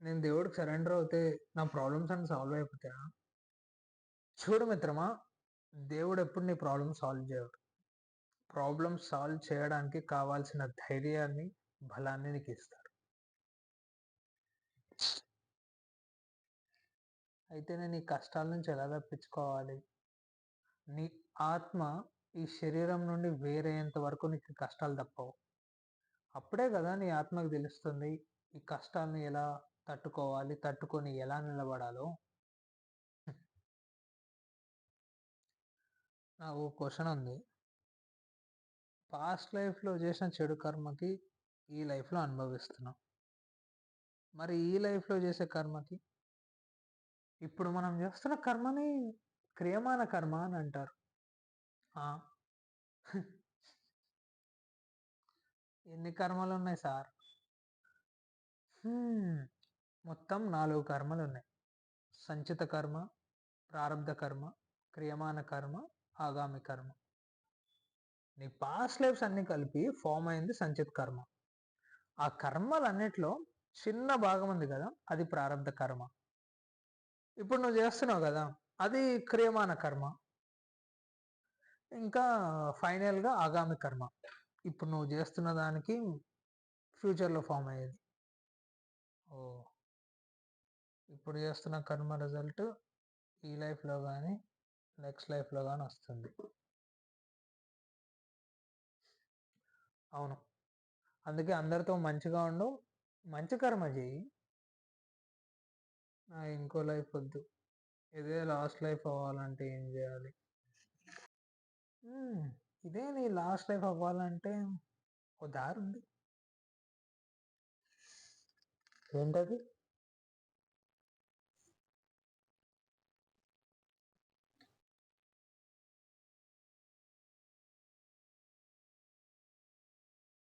నేను దేవుడికి సరెండర్ అవుతే నా ప్రాబ్లమ్స్ అన్ని సాల్వ్ అయిపోతాయా? చూడు మిత్రమా, దేవుడు ఎప్పుడు నీ ప్రాబ్లమ్ సాల్వ్ చేయడు. ప్రాబ్లమ్ సాల్వ్ చేయడానికి కావాల్సిన ధైర్యాన్ని, బలాన్ని నీకు ఇస్తాడు. అయితే నేను ఈ కష్టాల నుంచి ఎలా తప్పించుకోవాలి? నీ ఆత్మ ఈ శరీరం నుండి వేరేంత వరకు నీకు కష్టాలు తప్పవు. అప్పుడే కదా నీ ఆత్మకు తెలుస్తుంది ఈ కష్టాలను ఎలా తట్టుకోవాలి, తట్టుకొని ఎలా నిలబడాలో. నాకు ఓ క్వశ్చన్ ఉంది. పాస్ట్ లైఫ్లో చేసిన చెడు కర్మకి ఈ లైఫ్లో అనుభవిస్తున్నాం. మరి ఈ లైఫ్లో చేసే కర్మకి, ఇప్పుడు మనం చేస్తున్న కర్మని క్రియమాన కర్మ అని అంటారు. ఆ, ఎన్ని కర్మలు ఉన్నాయి సార్? మొత్తం 4 కర్మలు ఉన్నాయి. సంచిత కర్మ, ప్రారంధ కర్మ, క్రియమాన కర్మ, ఆగామి కర్మ. నీ పాస్ట్ లైఫ్స్ అన్ని కలిపి ఫామ్ అయింది సంచిత కర్మ. ఆ కర్మలన్నిట్లో చిన్న భాగం ఉంది కదా, అది ప్రారంధ కర్మ. ఇప్పుడు నువ్వు చేస్తున్నావు కదా, అది క్రియమాన కర్మ. ఇంకా ఫైనల్గా ఆగామి కర్మ, ఇప్పుడు నువ్వు చేస్తున్న దానికి ఫ్యూచర్లో ఫామ్ అయ్యేది. ఓ, ఇప్పుడు చేస్తున్న కర్మ రిజల్ట్ ఈ లైఫ్లో కానీ నెక్స్ట్ లైఫ్లో కానీ వస్తుంది. అవును, అందుకే అందరితో మంచిగా ఉండు, మంచి కర్మ చేయి. ఇంకో లైఫ్ వద్దు, ఇదే లాస్ట్ లైఫ్ అవ్వాలంటే ఏం చేయాలి? ఇదే నీ లాస్ట్ లైఫ్ అవ్వాలంటే ఓ దారి ఉంది. ఏంటది?